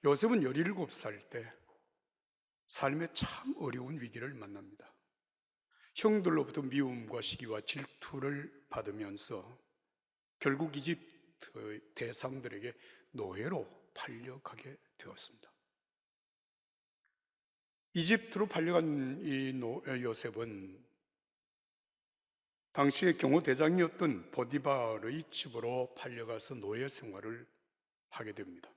요셉은 17살 때 삶의 참 어려운 위기를 만납니다. 형들로부터 미움과 시기와 질투를 받으면서 결국 이집트 대상들에게 노예로 팔려가게 되었습니다. 이집트로 팔려간 요셉은 당시의 경호대장이었던 보디발의 집으로 팔려가서 노예 생활을 하게 됩니다.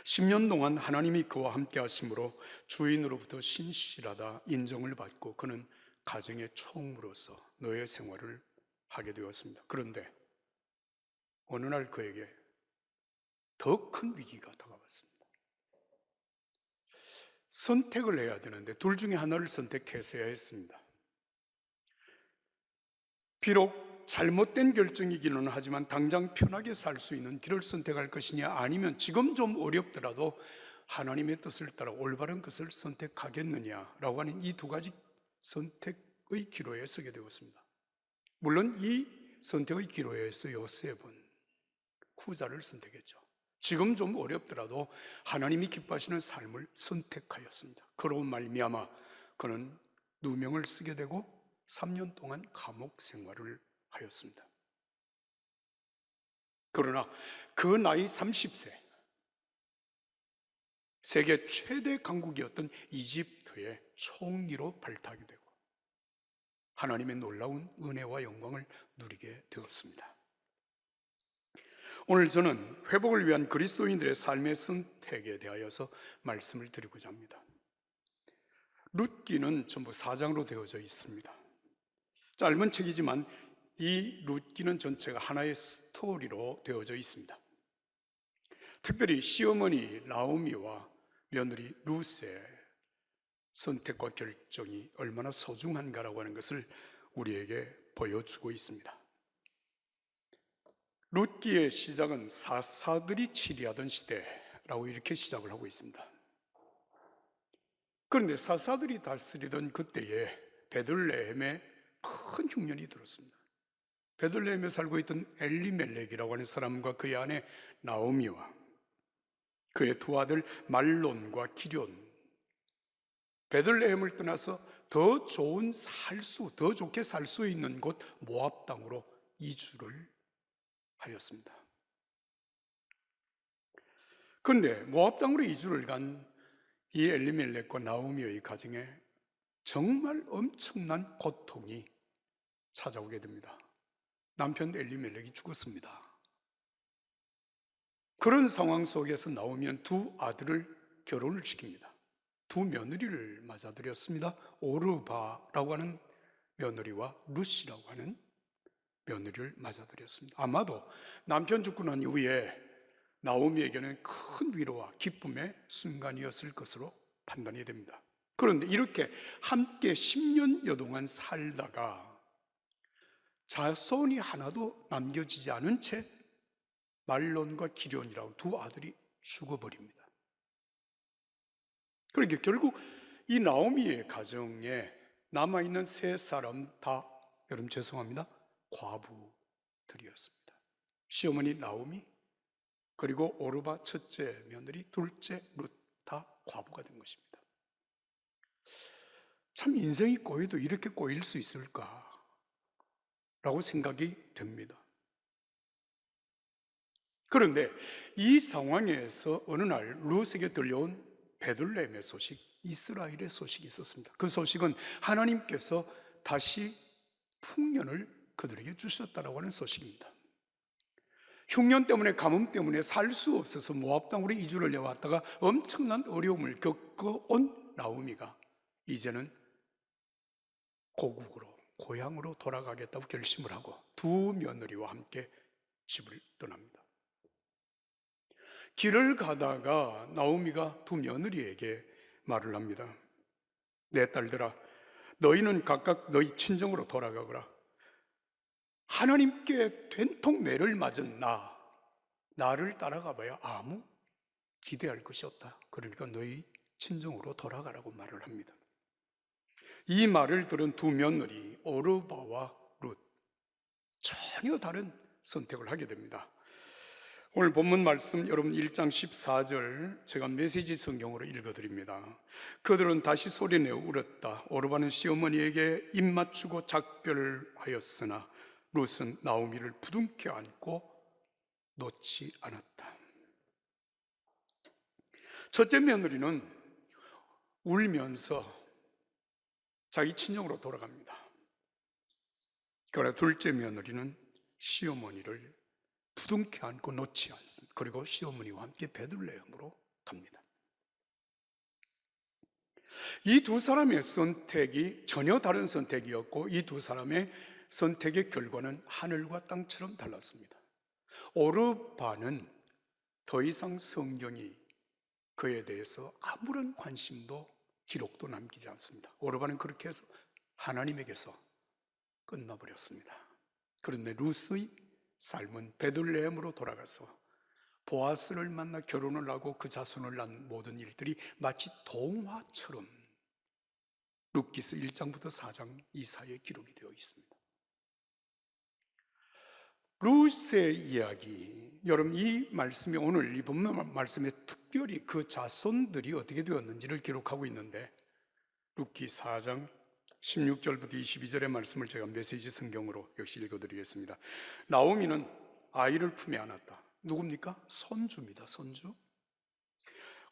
10년 동안 하나님이 그와 함께 하심으로 주인으로부터 신실하다 인정을 받고 그는 가정의 총무로서 노예 생활을 하게 되었습니다. 그런데 어느 날 그에게 더 큰 위기가 다가왔습니다. 선택을 해야 되는데 둘 중에 하나를 선택했어야 했습니다. 비록 잘못된 결정이기는 하지만 당장 편하게 살 수 있는 길을 선택할 것이냐, 아니면 지금 좀 어렵더라도 하나님의 뜻을 따라 올바른 것을 선택하겠느냐라고 하는 이 두 가지 선택의 기로에 서게 되었습니다. 물론 이 선택의 기로에서 요셉은 후자를 선택했죠. 지금 좀 어렵더라도 하나님이 기뻐하시는 삶을 선택하였습니다. 그로 말미암아 그는 누명을 쓰게 되고 3년 동안 감옥 생활을 하였습니다. 그러나 그 나이 30세, 세계 최대 강국이었던 이집트의 총리로 발탁이 되고 하나님의 놀라운 은혜와 영광을 누리게 되었습니다. 오늘 저는 회복을 위한 그리스도인들의 삶의 선택에 대하여서 말씀을 드리고자 합니다. 룻기는 전부 4장으로 되어져 있습니다. 짧은 책이지만 이 룻기는 전체가 하나의 스토리로 되어져 있습니다. 특별히 시어머니 나오미와 며느리 룻의 선택과 결정이 얼마나 소중한가라고 하는 것을 우리에게 보여주고 있습니다. 룻기의 시작은 사사들이 치리하던 시대라고 이렇게 시작을 하고 있습니다. 그런데 사사들이 다스리던 그때에 베들레헴에 큰 흉년이 들었습니다. 베들레헴에 살고 있던 엘리멜렉이라고 하는 사람과 그의 아내 나오미와 그의 두 아들 말론과 기럨, 베들레헴을 떠나서 더 좋게 살 수 있는 곳 모압 땅으로 이주를 하였습니다. 그런데 모압 땅으로 이주를 간 이 엘리멜렉과 나오미의 가정에 정말 엄청난 고통이 찾아오게 됩니다. 남편 엘리멜렉이 죽었습니다. 그런 상황 속에서 나오미는 두 아들을 결혼을 시킵니다. 두 며느리를 맞아들였습니다. 오르바라고 하는 며느리와 룻이라고 하는 며느리를 맞아들였습니다. 아마도 남편 죽고 난 이후에 나오미에게는 큰 위로와 기쁨의 순간이었을 것으로 판단이 됩니다. 그런데 이렇게 함께 10년여 동안 살다가 자손이 하나도 남겨지지 않은 채 말론과 기럨이라고 두 아들이 죽어버립니다. 그러니까 결국 이 나오미의 가정에 남아있는 세 사람 다, 여러분 죄송합니다, 과부들이었습니다. 시어머니 나오미, 그리고 오르바 첫째 며느리, 둘째 룻, 다 과부가 된 것입니다. 참 인생이 꼬여도 이렇게 꼬일 수 있을까? 라고 생각이 됩니다. 그런데 이 상황에서 어느 날 룻에게 들려온 베들레헴의 소식, 이스라엘의 소식이 있었습니다. 그 소식은 하나님께서 다시 풍년을 그들에게 주셨다라고 하는 소식입니다. 흉년 때문에, 가뭄 때문에 살 수 없어서 모압 땅으로 이주를 해왔다가 엄청난 어려움을 겪어온 나오미가 이제는 고국으로, 고향으로 돌아가겠다고 결심을 하고 두 며느리와 함께 집을 떠납니다. 길을 가다가 나오미가 두 며느리에게 말을 합니다. 내 딸들아, 너희는 각각 너희 친정으로 돌아가거라. 하나님께 된통 매를 맞은 나를 따라가 봐야 아무 기대할 것이 없다. 그러니까 너희 친정으로 돌아가라고 말을 합니다. 이 말을 들은 두 며느리 오르바와 룻, 전혀 다른 선택을 하게 됩니다. 오늘 본문 말씀 여러분 1장 14절 제가 메시지 성경으로 읽어드립니다. 그들은 다시 소리내어 울었다. 오르바는 시어머니에게 입맞추고 작별하였으나 룻은 나오미를 부둥켜 안고 놓지 않았다. 첫째 며느리는 울면서 자기 친정으로 돌아갑니다. 그러나 둘째 며느리는 시어머니를 부둥켜 안고 놓지 않습니다. 그리고 시어머니와 함께 베들레헴으로 갑니다. 이 두 사람의 선택이 전혀 다른 선택이었고 이 두 사람의 선택의 결과는 하늘과 땅처럼 달랐습니다. 오르바는 더 이상 성경이 그에 대해서 아무런 관심도 기록도 남기지 않습니다. 오르바는 그렇게 해서 하나님에게서 끝나버렸습니다. 그런데 룻의 삶은 베들레헴으로 돌아가서 보아스를 만나 결혼을 하고 그 자손을 낳은 모든 일들이 마치 동화처럼 룻기서 1장부터 4장 이 사이에 기록이 되어 있습니다. 룻의 이야기, 여러분 이 말씀이 오늘 이 본문 말씀에 특별히 그 자손들이 어떻게 되었는지를 기록하고 있는데 룻기 4장 16절부터 22절의 말씀을 제가 메시지 성경으로 역시 읽어드리겠습니다. 나오미는 아이를 품에 안았다. 누굽니까? 손주입니다. 손주.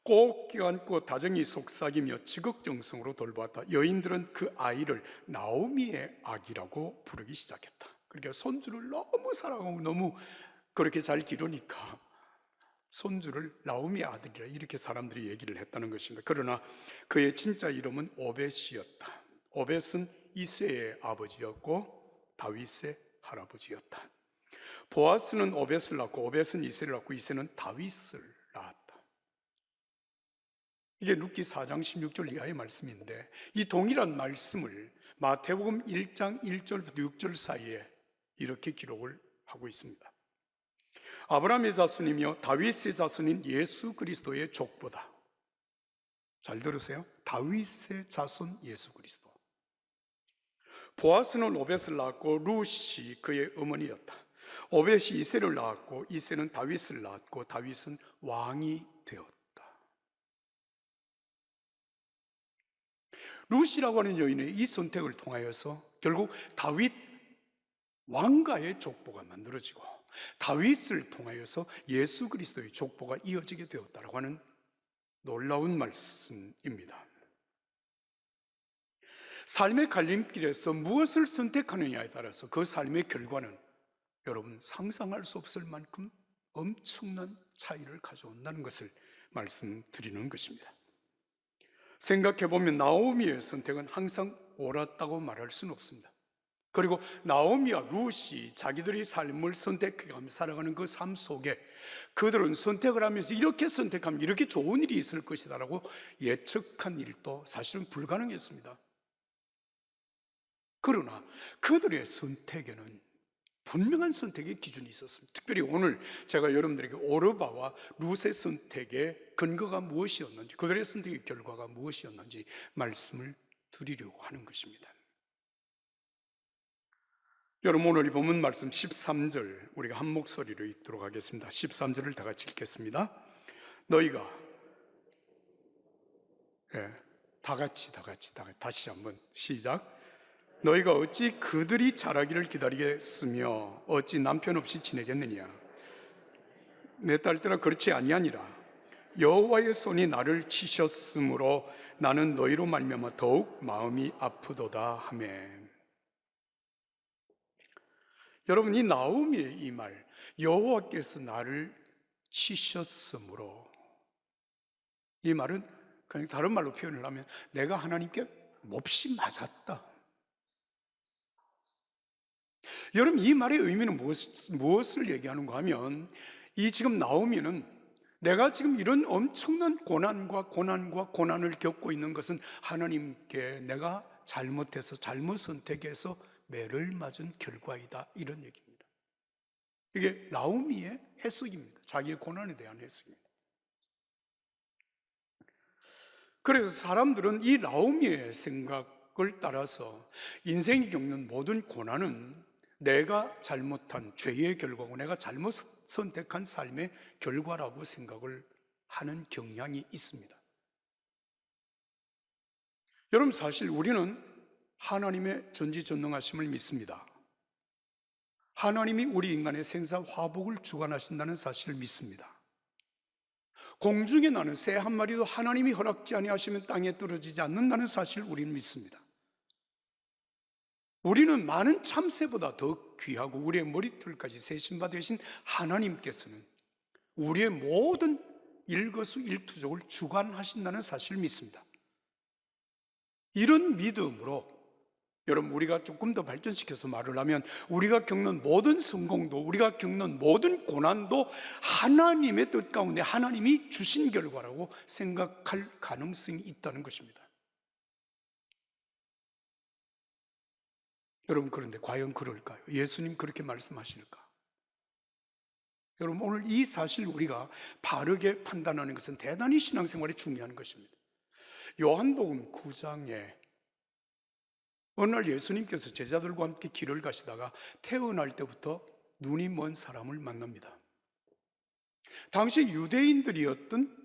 꼭 껴안고 다정히 속삭이며 지극정성으로 돌보았다. 여인들은 그 아이를 나오미의 아기라고 부르기 시작했다. 그러니까 손주를 너무 사랑하고 너무 그렇게 잘 기르니까 손주를 나오미 아들이라 이렇게 사람들이 얘기를 했다는 것입니다. 그러나 그의 진짜 이름은 오벳이었다. 오벳은 이새의 아버지였고 다윗의 할아버지였다. 보아스는 오벳을 낳고 오벳은 이새를 낳고 이새는 다윗을 낳았다. 이게 룻기 4장 16절 이하의 말씀인데 이 동일한 말씀을 마태복음 1장 1절부터 6절 사이에 이렇게 기록을 하고 있습니다. 아브라함의 자손이며 다윗의 자손인 예수 그리스도의 족보다. 잘 들으세요. 다윗의 자손 예수 그리스도. 보아스는 오벳을 낳았고 룻이 그의 어머니였다. 오벳이 이새를 낳았고 이새는 다윗을 낳았고 다윗은 왕이 되었다. 룻이라고 하는 여인의 이 선택을 통하여서 결국 다윗 왕가의 족보가 만들어지고 다윗을 통하여서 예수 그리스도의 족보가 이어지게 되었다라고 하는 놀라운 말씀입니다. 삶의 갈림길에서 무엇을 선택하느냐에 따라서 그 삶의 결과는 여러분 상상할 수 없을 만큼 엄청난 차이를 가져온다는 것을 말씀드리는 것입니다. 생각해보면 나오미의 선택은 항상 옳았다고 말할 수는 없습니다. 그리고 나오미와 룻이 자기들의 삶을 선택해가며 살아가는 그 삶 속에 그들은 선택을 하면서 이렇게 선택하면 이렇게 좋은 일이 있을 것이다 라고 예측한 일도 사실은 불가능했습니다. 그러나 그들의 선택에는 분명한 선택의 기준이 있었습니다. 특별히 오늘 제가 여러분들에게 오르바와 룻의 선택의 근거가 무엇이었는지, 그들의 선택의 결과가 무엇이었는지 말씀을 드리려고 하는 것입니다. 여러분 오늘 이 본문 말씀 13절 우리가 한 목소리로 읽도록 하겠습니다. 13절을 다 같이 읽겠습니다. 너희가 다 같이 다시 한번 시작. 너희가 어찌 그들이 자라기를 기다리겠으며 어찌 남편 없이 지내겠느냐. 내 딸들아 그렇지 아니하니라. 여호와의 손이 나를 치셨으므로 나는 너희로 말미암아 더욱 마음이 아프도다 하매. 여러분 이 나오미의 이 말, 여호와께서 나를 치셨으므로, 이 말은 그냥 다른 말로 표현을 하면 내가 하나님께 몹시 맞았다. 여러분 이 말의 의미는 무엇을 얘기하는가 하면 이 지금 나오미는 내가 지금 이런 엄청난 고난을 겪고 있는 것은 하나님께 내가 잘못해서 잘못 선택해서 매를 맞은 결과이다 이런 얘기입니다. 이게 나오미의 해석입니다. 자기의 고난에 대한 해석입니다. 그래서 사람들은 이 나오미의 생각을 따라서 인생이 겪는 모든 고난은 내가 잘못한 죄의 결과고 내가 잘못 선택한 삶의 결과라고 생각을 하는 경향이 있습니다. 여러분, 사실 우리는 하나님의 전지전능하심을 믿습니다. 하나님이 우리 인간의 생사화복을 주관하신다는 사실을 믿습니다. 공중에 나는 새 한 마리도 하나님이 허락지 아니하시면 땅에 떨어지지 않는다는 사실을 우리는 믿습니다. 우리는 많은 참새보다 더 귀하고 우리의 머리털까지 세신바 되신 하나님께서는 우리의 모든 일거수일투족을 주관하신다는 사실을 믿습니다. 이런 믿음으로 여러분, 우리가 조금 더 발전시켜서 말을 하면 우리가 겪는 모든 성공도, 우리가 겪는 모든 고난도 하나님의 뜻 가운데 하나님이 주신 결과라고 생각할 가능성이 있다는 것입니다. 여러분, 그런데 과연 그럴까요? 예수님 그렇게 말씀하실까? 여러분, 오늘 이 사실 우리가 바르게 판단하는 것은 대단히 신앙생활에 중요한 것입니다. 요한복음 9장에 어느 날 예수님께서 제자들과 함께 길을 가시다가 태어날 때부터 눈이 먼 사람을 만납니다. 당시 유대인들이었던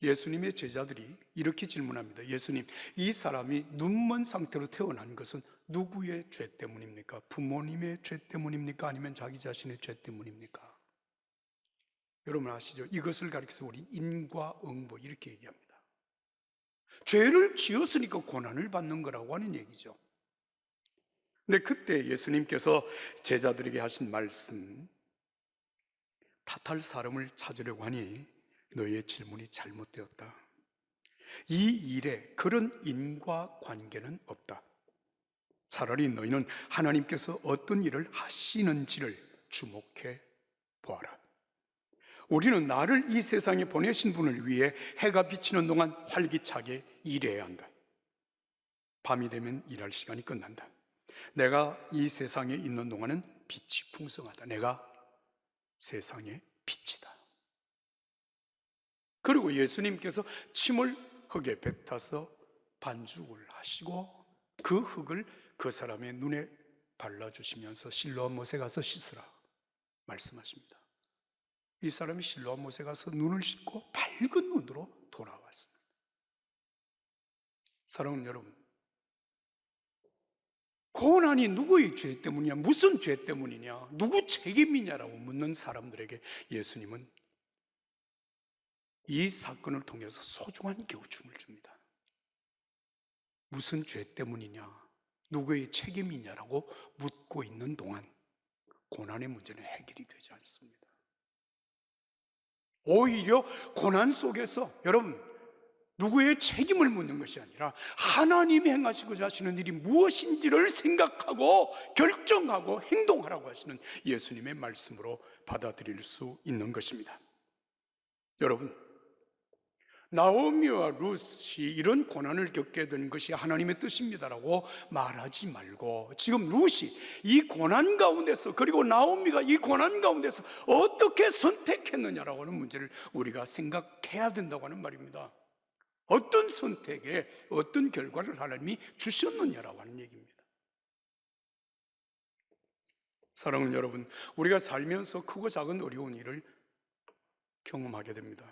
예수님의 제자들이 이렇게 질문합니다. 예수님, 이 사람이 눈먼 상태로 태어난 것은 누구의 죄 때문입니까? 부모님의 죄 때문입니까? 아니면 자기 자신의 죄 때문입니까? 여러분 아시죠? 이것을 가리켜서 우리 인과응보 이렇게 얘기합니다. 죄를 지었으니까 고난을 받는 거라고 하는 얘기죠. 근데 그때 예수님께서 제자들에게 하신 말씀, 탓할 사람을 찾으려고 하니 너희의 질문이 잘못되었다. 이 일에 그런 인과관계는 없다. 차라리 너희는 하나님께서 어떤 일을 하시는지를 주목해 보아라. 우리는 나를 이 세상에 보내신 분을 위해 해가 비치는 동안 활기차게 일해야 한다. 밤이 되면 일할 시간이 끝난다. 내가 이 세상에 있는 동안은 빛이 풍성하다. 내가 세상의 빛이다. 그리고 예수님께서 침을 흙에 뱉어서 반죽을 하시고 그 흙을 그 사람의 눈에 발라주시면서 실로암 못에 가서 씻으라 말씀하십니다. 이 사람이 실로암 못에 가서 눈을 씻고 밝은 눈으로 돌아왔습니다. 사랑하는 여러분, 고난이 누구의 죄 때문이냐, 무슨 죄 때문이냐, 누구 책임이냐라고 묻는 사람들에게 예수님은 이 사건을 통해서 소중한 교훈을 줍니다. 무슨 죄 때문이냐, 누구의 책임이냐라고 묻고 있는 동안 고난의 문제는 해결이 되지 않습니다. 오히려 고난 속에서 여러분, 누구의 책임을 묻는 것이 아니라 하나님이 행하시고자 하시는 일이 무엇인지를 생각하고 결정하고 행동하라고 하시는 예수님의 말씀으로 받아들일 수 있는 것입니다. 여러분, 나오미와 룻이 이런 고난을 겪게 된 것이 하나님의 뜻입니다라고 말하지 말고 지금 룻이 이 고난 가운데서, 그리고 나오미가 이 고난 가운데서 어떻게 선택했느냐라고 하는 문제를 우리가 생각해야 된다고 하는 말입니다. 어떤 선택에 어떤 결과를 하나님이 주셨느냐라고 하는 얘기입니다. 사랑하는 여러분, 우리가 살면서 크고 작은 어려운 일을 경험하게 됩니다.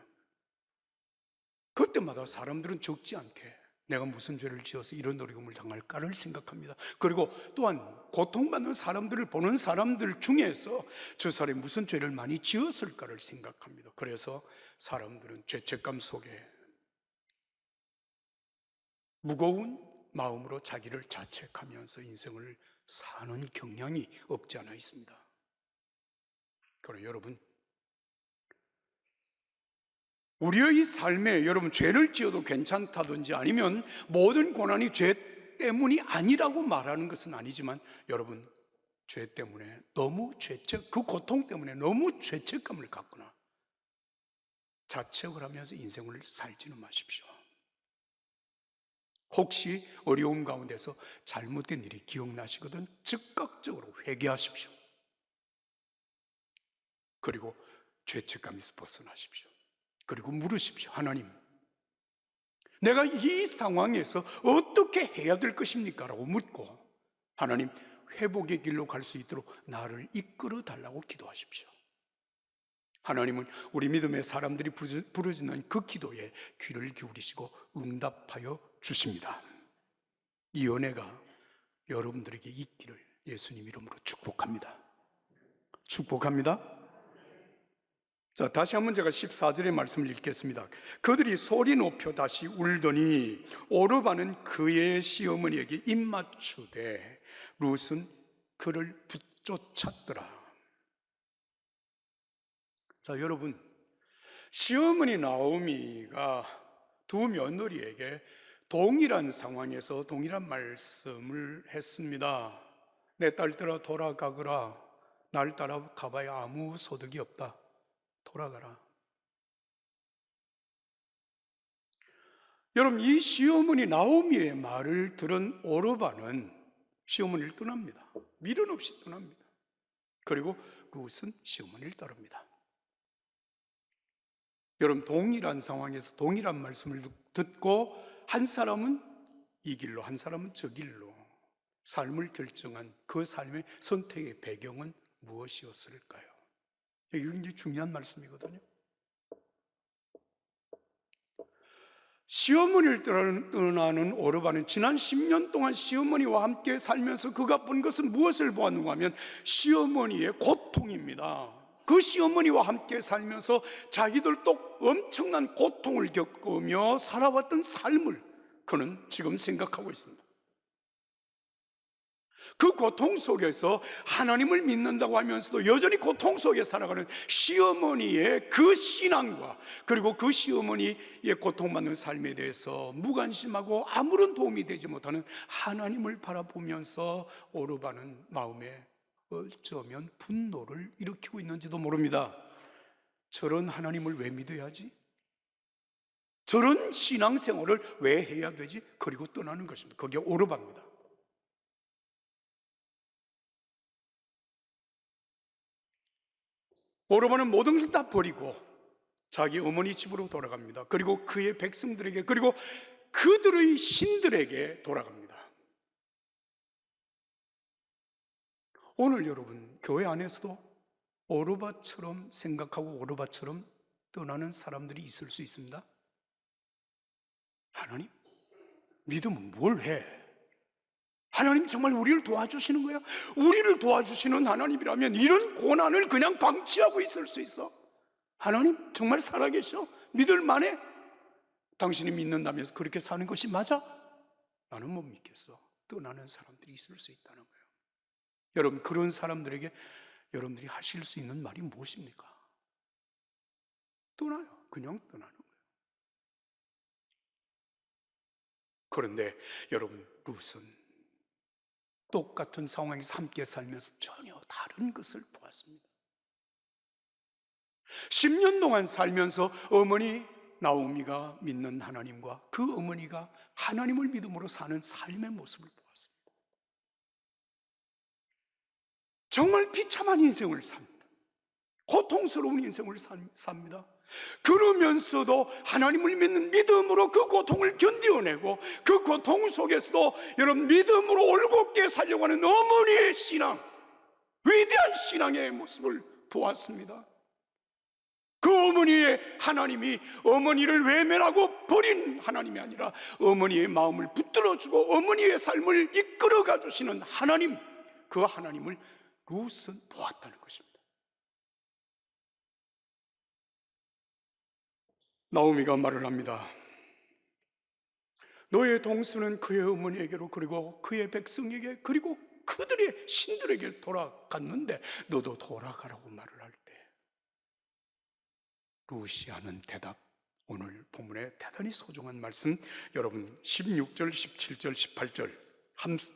그때마다 사람들은 적지 않게 내가 무슨 죄를 지어서 이런 어려움을 당할까를 생각합니다. 그리고 또한 고통받는 사람들을 보는 사람들 중에서 저 사람이 무슨 죄를 많이 지었을까를 생각합니다. 그래서 사람들은 죄책감 속에 무거운 마음으로 자기를 자책하면서 인생을 사는 경향이 없지 않아 있습니다. 그러나 여러분, 우리의 삶에 여러분 죄를 지어도 괜찮다든지 아니면 모든 고난이 죄 때문이 아니라고 말하는 것은 아니지만 여러분, 죄 때문에 너무 그 고통 때문에 너무 죄책감을 갖거나 자책을 하면서 인생을 살지는 마십시오. 혹시 어려움 가운데서 잘못된 일이 기억나시거든 즉각적으로 회개하십시오. 그리고 죄책감에서 벗어나십시오. 그리고 물으십시오. 하나님, 내가 이 상황에서 어떻게 해야 될 것입니까? 라고 묻고 하나님, 회복의 길로 갈 수 있도록 나를 이끌어 달라고 기도하십시오. 하나님은 우리 믿음의 사람들이 부르짖는 그 기도에 귀를 기울이시고 응답하여 주십니다. 이 은혜가 여러분들에게 있기를 예수님 이름으로 축복합니다. 축복합니다. 자, 다시 한번 제가 14절의 말씀을 읽겠습니다. 그들이 소리 높여 다시 울더니 오르바는 그의 시어머니에게 입맞추되 룻은 그를 붙쫓았더라. 자, 여러분, 시어머니 나오미가 두 며느리에게 동일한 상황에서 동일한 말씀을 했습니다. 내 딸들아 돌아가거라. 날 따라 가봐야 아무 소득이 없다. 돌아가라. 여러분, 이 시어머니 나오미의 말을 들은 오르바는 시어머니를 떠납니다. 미련 없이 떠납니다. 그리고 룻은 시어머니를 따릅니다. 여러분, 동일한 상황에서 동일한 말씀을 듣고 한 사람은 이 길로, 한 사람은 저 길로 삶을 결정한 그 삶의 선택의 배경은 무엇이었을까요? 이게 굉장히 중요한 말씀이거든요. 시어머니를 떠나는 오르바는 지난 10년 동안 시어머니와 함께 살면서 그가 본 것은 무엇을 보았는가 하면 시어머니의 고통입니다. 그 시어머니와 함께 살면서 자기들도 엄청난 고통을 겪으며 살아왔던 삶을 그는 지금 생각하고 있습니다. 그 고통 속에서 하나님을 믿는다고 하면서도 여전히 고통 속에 살아가는 시어머니의 그 신앙과 그리고 그 시어머니의 고통받는 삶에 대해서 무관심하고 아무런 도움이 되지 못하는 하나님을 바라보면서 오르바는 마음에 어쩌면 분노를 일으키고 있는지도 모릅니다. 저런 하나님을 왜 믿어야지? 저런 신앙생활을 왜 해야 되지? 그리고 떠나는 것입니다. 그게 오르바입니다. 오르바는 모든 것을 다 버리고 자기 어머니 집으로 돌아갑니다. 그리고 그의 백성들에게 그리고 그들의 신들에게 돌아갑니다. 오늘 여러분 교회 안에서도 오르바처럼 생각하고 오르바처럼 떠나는 사람들이 있을 수 있습니다. 하나님, 믿음은 뭘 해? 하나님 정말 우리를 도와주시는 거야? 우리를 도와주시는 하나님이라면 이런 고난을 그냥 방치하고 있을 수 있어? 하나님 정말 살아계셔? 믿을 만해? 당신이 믿는다면서 그렇게 사는 것이 맞아? 나는 못 믿겠어. 떠나는 사람들이 있을 수 있다는 거예요. 여러분, 그런 사람들에게 여러분들이 하실 수 있는 말이 무엇입니까? 떠나요. 그냥 떠나는 거예요. 그런데 여러분, 룻은 똑같은 상황에서 함께 살면서 전혀 다른 것을 보았습니다. 10년 동안 살면서 어머니 나오미가 믿는 하나님과 그 어머니가 하나님을 믿음으로 사는 삶의 모습을 보았습니다. 정말 비참한 인생을 삽니다. 고통스러운 인생을 삽니다. 그러면서도 하나님을 믿는 믿음으로 그 고통을 견뎌내고 그 고통 속에서도 여러분 믿음으로 올곧게 살려고 하는 어머니의 신앙, 위대한 신앙의 모습을 보았습니다. 그 어머니의 하나님이 어머니를 외면하고 버린 하나님이 아니라 어머니의 마음을 붙들어주고 어머니의 삶을 이끌어가 주시는 하나님, 그 하나님을 룻은 보았다는 것입니다. 나오미가 말을 합니다. 너의 동수는 그의 어머니에게로 그리고 그의 백성에게 그리고 그들의 신들에게 돌아갔는데 너도 돌아가라고 말을 할 때 룻이 하는 대답, 오늘 본문의 대단히 소중한 말씀, 여러분 16절, 17절, 18절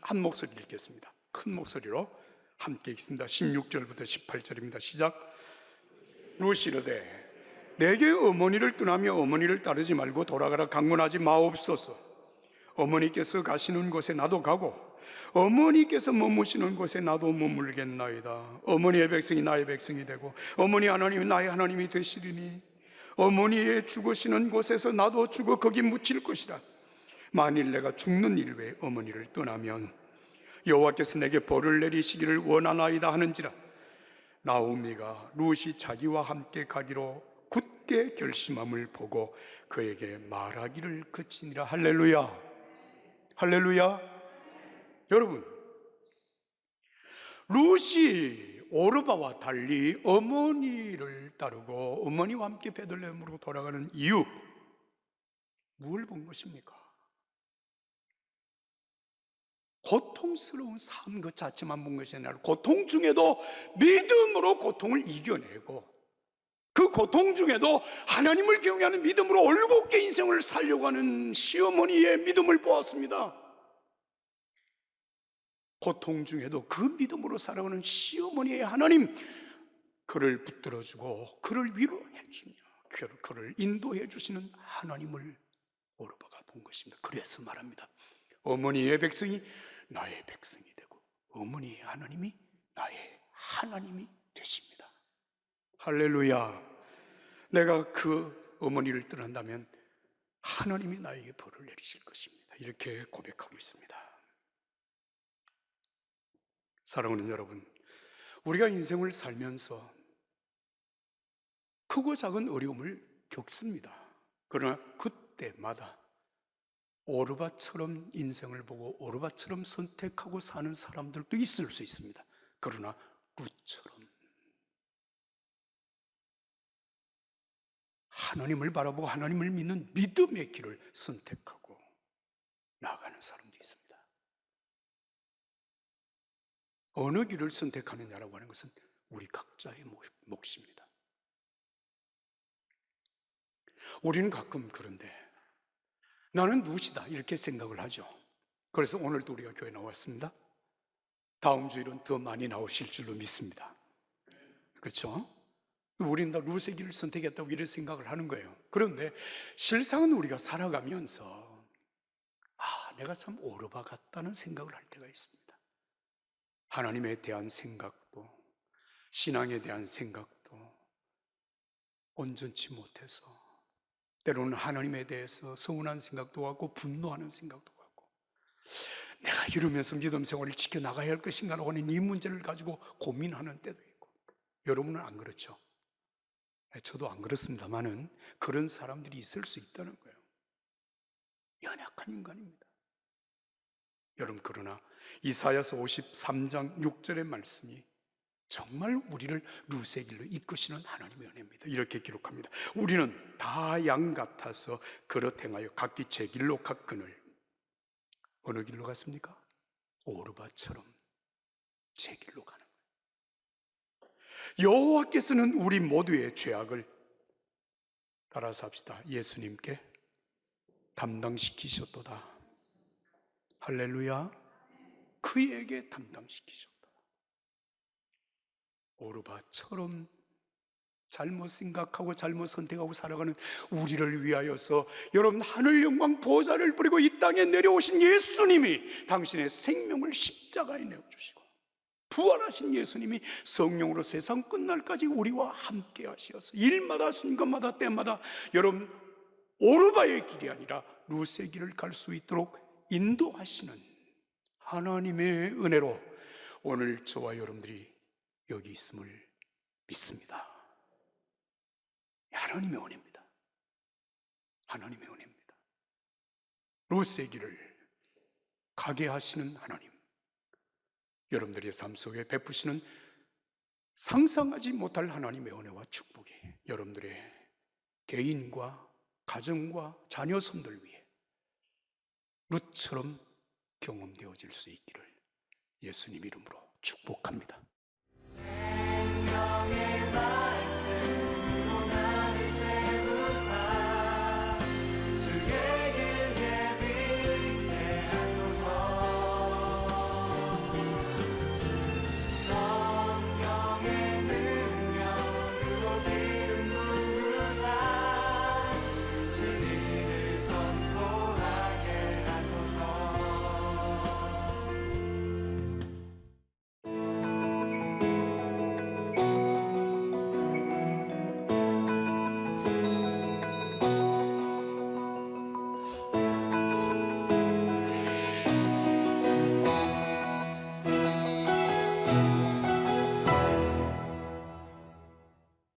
한 목소리 읽겠습니다. 큰 목소리로 함께 읽습니다. 16절부터 18절입니다. 시작. 룻이 이르되 내게 어머니를 떠나며 어머니를 따르지 말고 돌아가라 강권하지 마옵소서. 어머니께서 가시는 곳에 나도 가고 어머니께서 머무시는 곳에 나도 머물겠나이다. 어머니의 백성이 나의 백성이 되고 어머니 하나님이 나의 하나님이 되시리니 어머니의 죽으시는 곳에서 나도 죽어 거기 묻힐 것이라. 만일 내가 죽는 일 외에 어머니를 떠나면 여호와께서 내게 벌을 내리시기를 원하나이다 하는지라. 나오미가 룻이 자기와 함께 가기로 굳게 결심함을 보고 그에게 말하기를 그치니라. 할렐루야, 할렐루야. 여러분, 룻이 오르바와 달리 어머니를 따르고 어머니와 함께 베들레헴으로 돌아가는 이유, 뭘 본 것입니까? 고통스러운 삶 그 자체만 본 것이 아니라 고통 중에도 믿음으로 고통을 이겨내고, 그 고통 중에도 하나님을 경외하는 믿음으로 올곧게 인생을 살려고 하는 시어머니의 믿음을 보았습니다. 고통 중에도 그 믿음으로 살아가는 시어머니의 하나님, 그를 붙들어주고 그를 위로해주며 그를 인도해 주시는 하나님을 오르바가 본 것입니다. 그래서 말합니다. 어머니의 백성이 나의 백성이 되고 어머니의 하나님이 나의 하나님이 되십니다. 할렐루야. 내가 그 어머니를 떠난다면 하나님이 나에게 벌을 내리실 것입니다. 이렇게 고백하고 있습니다. 사랑하는 여러분, 우리가 인생을 살면서 크고 작은 어려움을 겪습니다. 그러나 그때마다 오르바처럼 인생을 보고 오르바처럼 선택하고 사는 사람들도 있을 수 있습니다. 그러나 룻처럼 하나님을 바라보고 하나님을 믿는 믿음의 길을 선택하고 나아가는 사람도 있습니다. 어느 길을 선택하느냐라고 하는 것은 우리 각자의 몫입니다. 우리는 가끔 그런데 나는 룻이다 이렇게 생각을 하죠. 그래서 오늘도 우리가 교회에 나왔습니다. 다음 주일은 더 많이 나오실 줄로 믿습니다. 그렇죠? 우리는 다 룻의 길을 선택했다고 이런 생각을 하는 거예요. 그런데 실상은 우리가 살아가면서 내가 참 오르바 같다는 생각을 할 때가 있습니다. 하나님에 대한 생각도 신앙에 대한 생각도 온전치 못해서 때로는 하나님에 대해서 서운한 생각도 하고 분노하는 생각도 하고, 내가 이러면서 믿음 생활을 지켜나가야 할 것인가 하는 이 문제를 가지고 고민하는 때도 있고. 여러분은 안 그렇죠? 저도 안 그렇습니다만은 그런 사람들이 있을 수 있다는 거예요. 연약한 인간입니다. 여러분, 그러나 이사야서 53장 6절의 말씀이 정말 우리를 룻의 길로 이끄시는 하나님의 은혜입니다. 이렇게 기록합니다. 우리는 다 양 같아서 그릇 행하여 각기 제 길로 갔거늘. 어느 길로 갔습니까? 오르바처럼 제 길로 가는 거예요. 여호와께서는 우리 모두의 죄악을, 따라서 합시다, 예수님께 담당시키셨도다. 할렐루야. 그에게 담당시키셨다. 오르바처럼 잘못 생각하고 잘못 선택하고 살아가는 우리를 위하여서 여러분, 하늘 영광 보좌를 부리고 이 땅에 내려오신 예수님이 당신의 생명을 십자가에 내어주시고, 부활하신 예수님이 성령으로 세상 끝날까지 우리와 함께 하시어서 일마다 순간마다 때마다 여러분 오르바의 길이 아니라 룻의 길을 갈 수 있도록 인도하시는 하나님의 은혜로 오늘 저와 여러분들이 여기 있음을 믿습니다. 하나님의 은혜입니다. 하나님의 은혜입니다. 룻의 길을 가게 하시는 하나님, 여러분들의 삶 속에 베푸시는 상상하지 못할 하나님의 은혜와 축복이 여러분들의 개인과 가정과 자녀 손들 위해 룻처럼 경험되어질 수 있기를 예수님 이름으로 축복합니다.